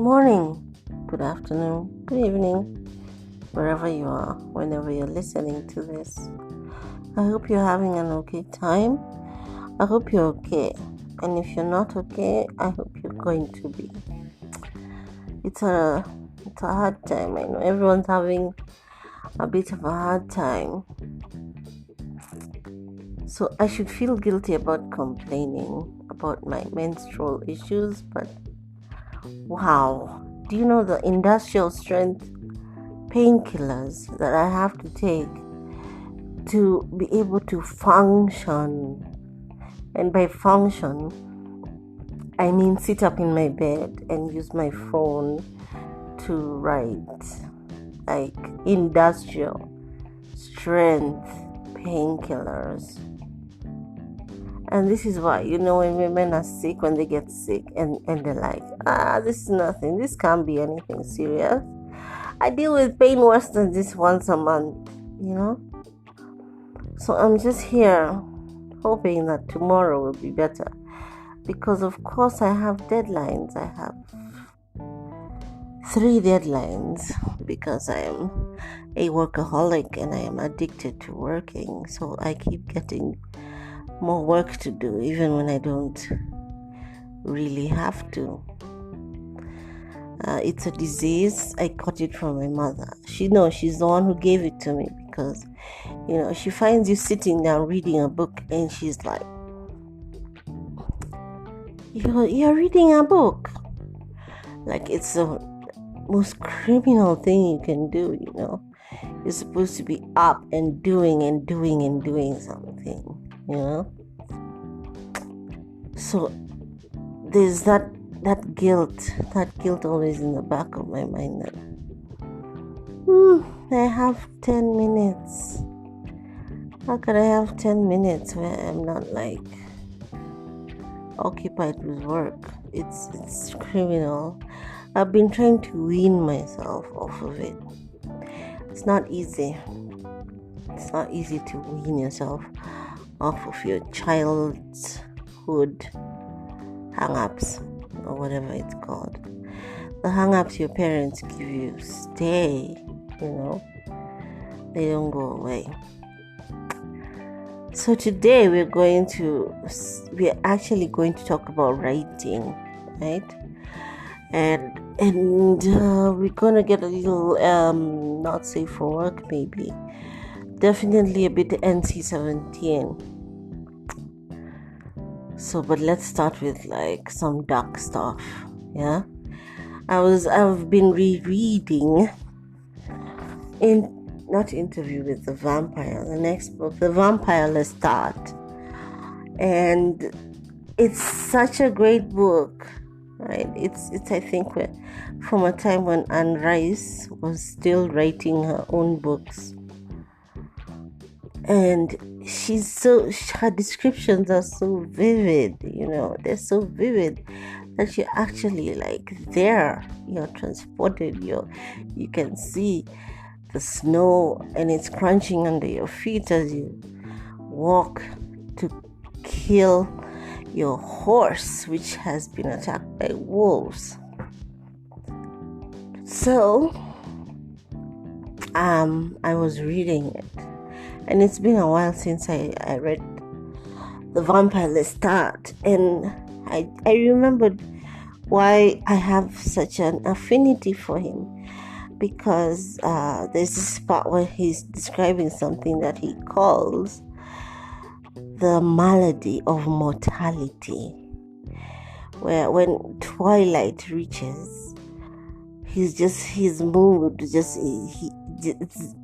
morning, good afternoon, good evening, wherever you are, whenever you're listening to this. I hope you're having an okay time. I hope you're okay. And if you're not okay, I hope you're going to be. It's a hard time. I know everyone's having a bit of a hard time. So I should feel guilty about complaining about my menstrual issues, but wow. Do you know the industrial strength painkillers that I have to take to be able to function? And by function, I mean sit up in my bed and use my phone to write. Like industrial strength painkillers. And this is why, when women are sick, when they get sick and they're like, this is nothing. This can't be anything serious. I deal with pain worse than this once a month, So I'm just here hoping that tomorrow will be better. Because of course I have deadlines. I have 3 deadlines because I am a workaholic and I am addicted to working. So I keep getting more work to do even when I don't really have to. It's a disease. I got it from my mother. She's the one who gave it to me because, she finds you sitting down reading a book and she's like, you're reading a book. Like it's the most criminal thing you can do, You're supposed to be up and doing something, So there's that guilt always in the back of my mind that I have 10 minutes. How could I have 10 minutes where I'm not like occupied with work? It's criminal. I've been trying to wean myself off of it. It's not easy. It's not easy to wean yourself off of your childhood hang-ups or whatever it's called. The hang-ups your parents give you stay, they don't go away. So today we're actually going to talk about writing, right? And we're gonna get a little not safe for work, maybe. Definitely a bit NC-17. So, but let's start with like some dark stuff. Yeah, I've been rereading not Interview with the Vampire, the next book, The Vampire Lestat, and it's such a great book, right? It's I think from a time when Anne Rice was still writing her own books, and her descriptions are so vivid, they're so vivid that you're actually like there, you're transported, you can see the snow and it's crunching under your feet as you walk to kill your horse, which has been attacked by wolves. So I was reading it, and it's been a while since I read The Vampire Lestat, and I remembered why I have such an affinity for him, because there's this part where he's describing something that he calls the malady of mortality, where when twilight reaches, his mood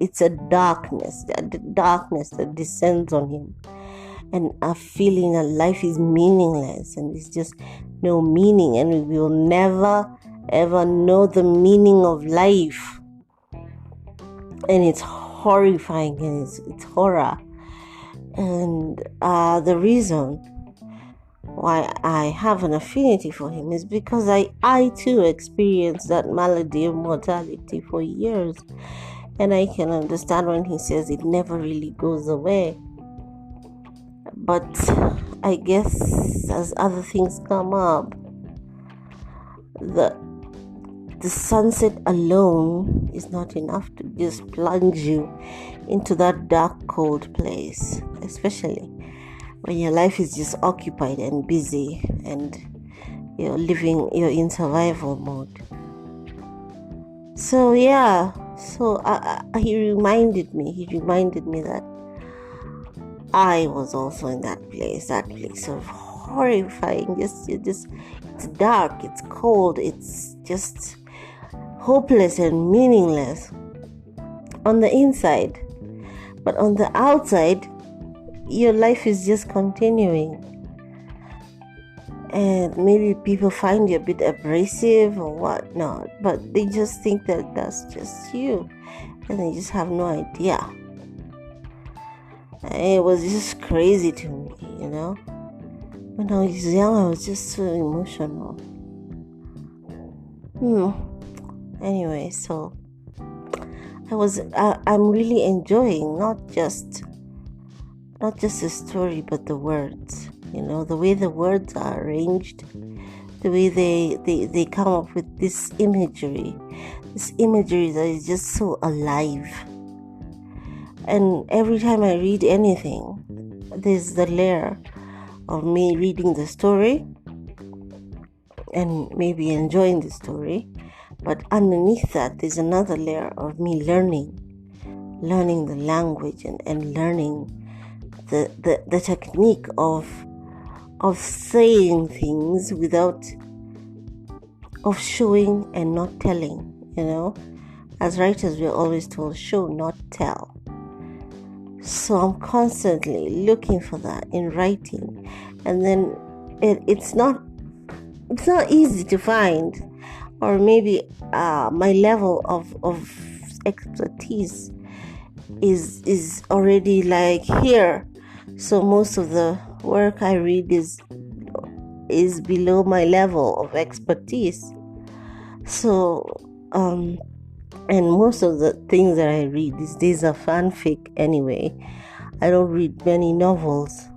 it's a darkness that descends on him, and a feeling that life is meaningless and there's just no meaning, and we will never ever know the meaning of life. And it's horrifying, and it's horror. And the reason why I have an affinity for him is because I too experienced that malady of mortality for years, and I can understand when he says it never really goes away. But I guess as other things come up, the sunset alone is not enough to just plunge you into that dark, cold place, especially when your life is just occupied and busy and you're in survival mode. So he reminded me that I was also in that place of horrifying. It's dark, it's cold, it's just hopeless and meaningless on the inside. But on the outside, your life is just continuing. And maybe people find you a bit abrasive or whatnot, but they just think that that's just you, and they just have no idea. And it was just crazy to me, When I was young, I was just so emotional. Anyway, so I'm really enjoying not just the story, but the words. The way the words are arranged, the way they come up with this imagery that is just so alive. And every time I read anything, there's the layer of me reading the story and maybe enjoying the story, but underneath that there's another layer of me learning the language and learning the technique of saying things of showing and not telling. As writers, we're always told show, not tell. So I'm constantly looking for that in writing, and then it's not easy to find, or maybe my level of expertise is already like here. So most of the work I read is below my level of expertise. So and most of the things that I read these days are fanfic anyway. I don't read many novels.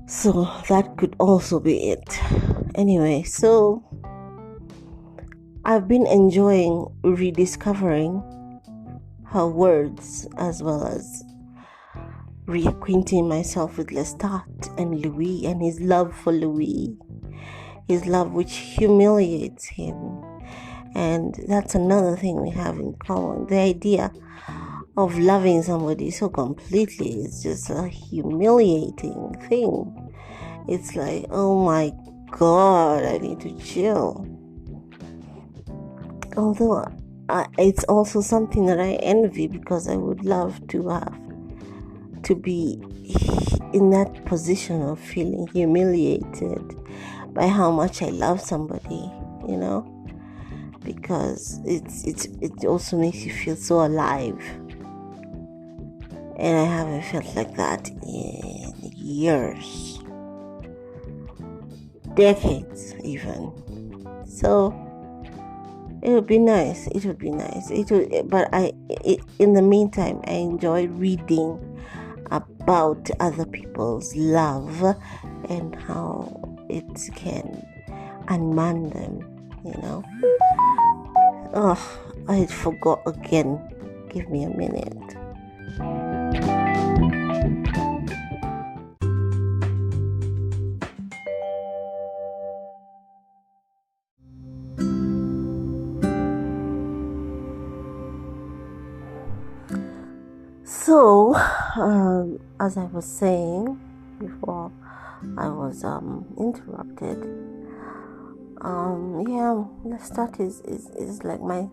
So that could also be it. Anyway, so I've been enjoying rediscovering her words, as well as reacquainting myself with Lestat and Louis and his love for Louis, his love which humiliates him. And that's another thing we have in common. The idea of loving somebody so completely is just a humiliating thing. It's like, oh my God, I need to chill. Although it's also something that I envy, because I would love to be in that position of feeling humiliated by how much I love somebody, because it also makes you feel so alive. And I haven't felt like that in years, decades even. So it would be nice. But in the meantime, I enjoy reading about other people's love and how it can unman them, Oh, I forgot again. Give me a minute. So, as I was saying before I was interrupted, Lestat is like my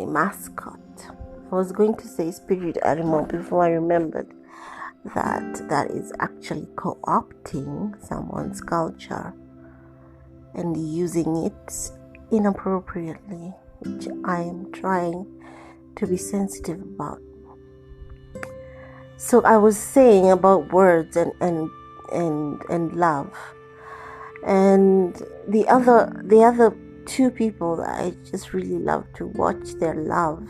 mascot. I was going to say spirit animal before I remembered that is actually co-opting someone's culture and using it inappropriately, which I am trying to be sensitive about. So I was saying about words and love, and the other two people that I just really love to watch their love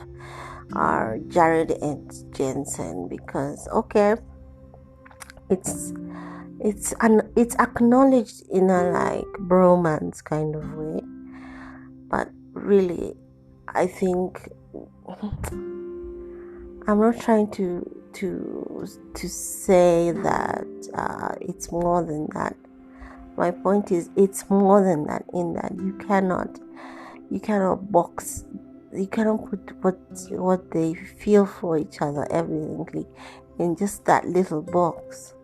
are Jared and Jensen, because it's it's acknowledged in a like bromance kind of way, but really, I think I'm not trying to say that it's more than that. My point is, it's more than that. In that you cannot box, you cannot put what they feel for each other evidently in just that little box,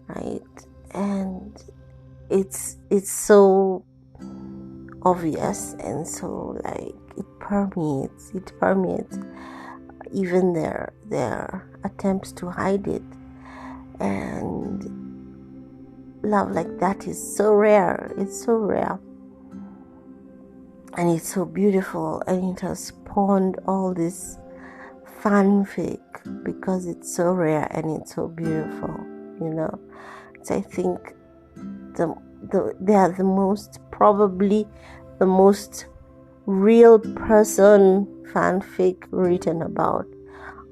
right? And it's so obvious, and so like it permeates even their attempts to hide it. And love like that is so rare. It's so rare, and it's so beautiful, and it has spawned all this fanfic because it's so rare and it's so beautiful, So I think they are probably the most real person fanfic written about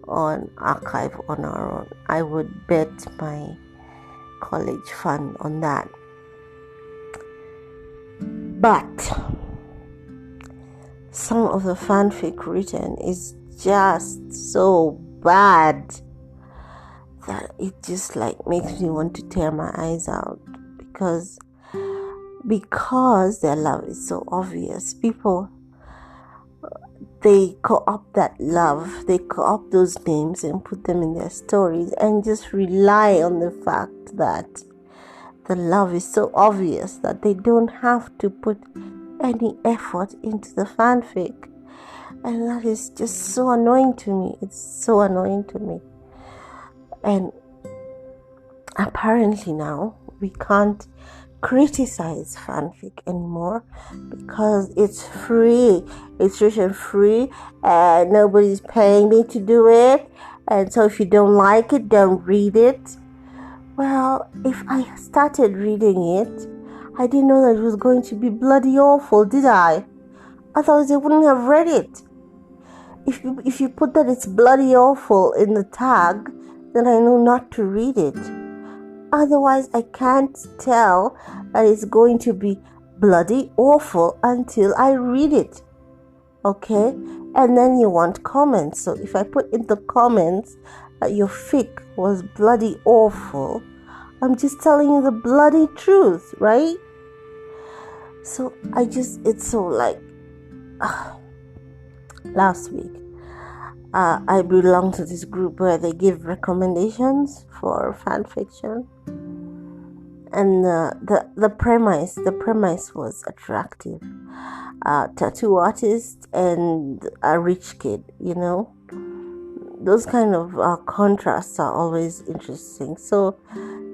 on archive on our own. I would bet my college fund on that. But some of the fanfic written is just so bad that it just like makes me want to tear my eyes out, because their love is so obvious. People, they co-opt that love, they co-opt those names and put them in their stories and just rely on the fact that the love is so obvious that they don't have to put any effort into the fanfic. And that is just so annoying to me. It's so annoying to me. And apparently now we can't criticize fanfic anymore because it's free. It's written free and nobody's paying me to do it. And so if you don't like it, don't read it. Well, if I started reading it, I didn't know that it was going to be bloody awful, did I? Otherwise I wouldn't have read it. If you put that it's bloody awful in the tag, then I know not to read it. Otherwise, I can't tell that it's going to be bloody awful until I read it. Okay? And then you want comments. So if I put in the comments that your fic was bloody awful, I'm just telling you the bloody truth, right? So it's so like, last week, I belong to this group where they give recommendations for fan fiction, and the premise was attractive. Tattoo artist and a rich kid, those kind of contrasts are always interesting. So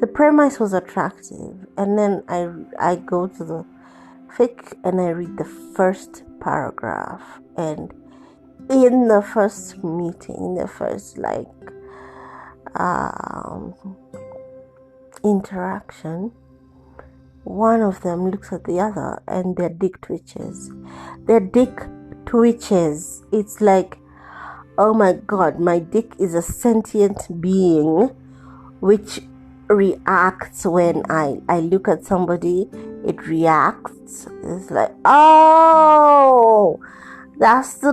the premise was attractive, and then I go to the fic and I read the first paragraph, and in the first meeting, the first interaction, one of them looks at the other and their dick twitches. It's like, oh my god, my dick is a sentient being which reacts when I look at somebody. It reacts. It's like, oh, that's the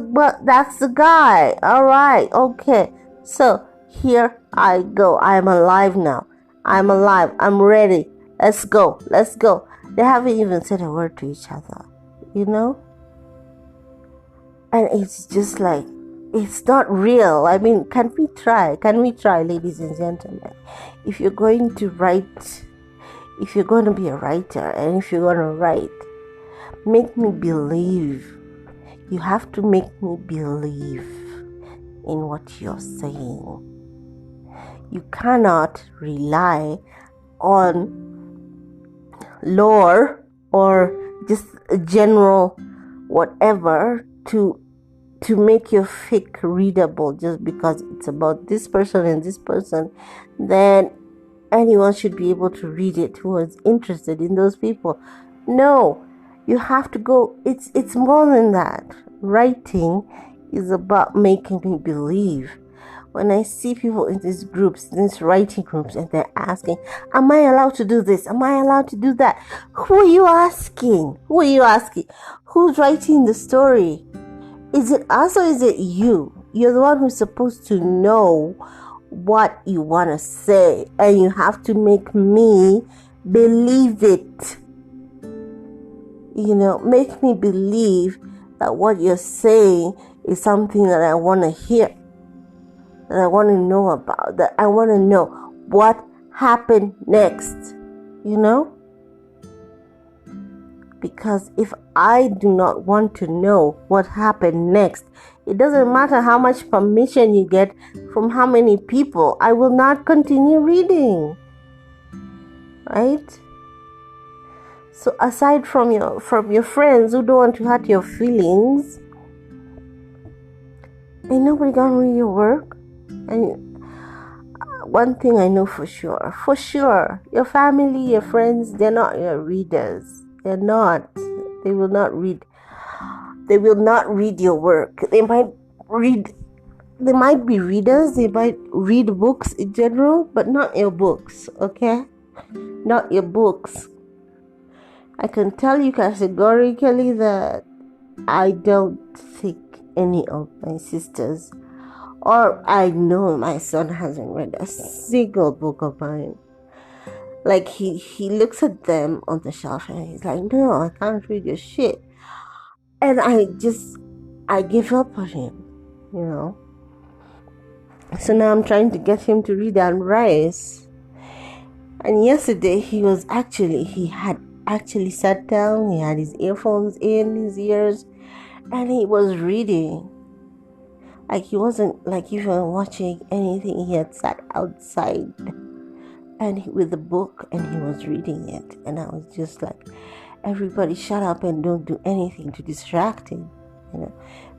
guy. All right, okay. So here I go. I'm alive now. I'm alive. I'm ready. Let's go. They haven't even said a word to each other, And it's just like, it's not real. I mean, can we try, ladies and gentlemen? If you're going to write, if you're going to be a writer, and if you're going to write, make me believe. You have to make me believe in what you're saying. You cannot rely on lore or just a general whatever to make your fic readable just because it's about this person and this person. Then anyone should be able to read it who is interested in those people. No, you have to go. It's more than that. Writing is about making me believe. when I see people in these groups, these writing groups, and they're asking, am I allowed to do this? Am I allowed to do that? Who are you asking? Who's writing the story? Is it us or is it you? You're the one who's supposed to know what you want to say, and you have to make me believe it. Make me believe that what you're saying is something that I want to hear, that I want to know about, that I want to know what happened next, Because if I do not want to know what happened next, it doesn't matter how much permission you get from how many people, I will not continue reading, right? So aside from your friends who don't want to hurt your feelings, ain't nobody gonna read your work. And one thing I know for sure, your family, your friends, they're not your readers. They're not. They will not read. They will not read your work. They might be readers. They might read books in general, but not your books, okay? Not your books. I can tell you categorically that I don't think any of my sisters, or I know my son hasn't read a single book of mine. Like he looks at them on the shelf and he's like, no, I can't read your shit. And I give up on him, So now I'm trying to get him to read Anne Rice. And yesterday he had actually sat down, he had his earphones in his ears, and he was reading. Like he wasn't like even watching anything. He had sat outside with the book and he was reading it. And I was just like, everybody shut up and don't do anything to distract him,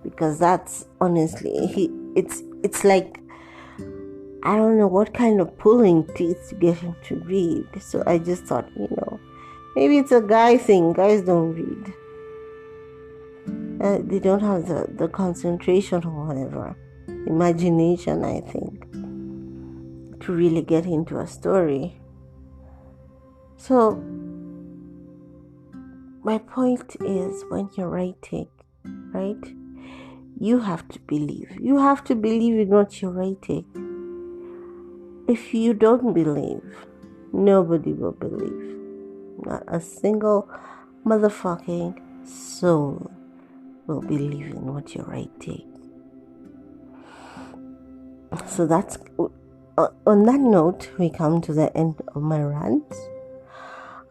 because that's honestly, it's like, I don't know what kind of pulling teeth to get him to read. So I just thought, maybe it's a guy thing. Guys don't read. They don't have the concentration or whatever, imagination, I think, to really get into a story. So my point is, when you're writing, right, you have to believe. You have to believe in what you're writing. If you don't believe, nobody will believe. Not a single motherfucking soul will believe in what you're writing. So that's, on that note, we come to the end of my rant.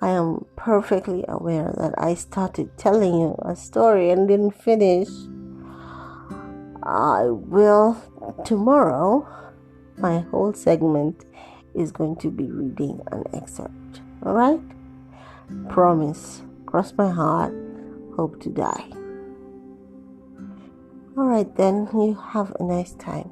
I am perfectly aware that I started telling you a story and didn't finish. I will tomorrow. My whole segment is going to be reading an excerpt. All right? Promise. Cross my heart. Hope to die. All right, then. You have a nice time.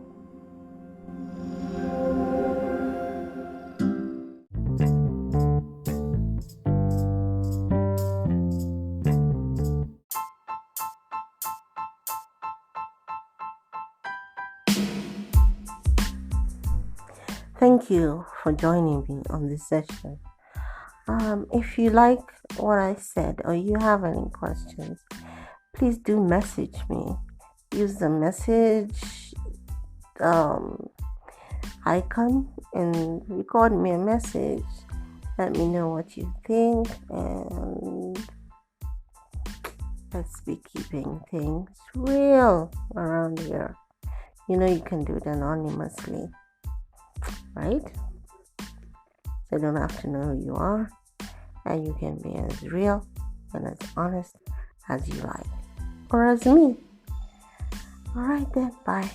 Thank you for joining me on this session. If you like what I said or you have any questions, please do message me. Use the message icon and record me a message. Let me know what you think, and let's be keeping things real around here. You can do it anonymously. Right? So you don't have to know who you are, and you can be as real and as honest as you like, or as me. All right then, bye.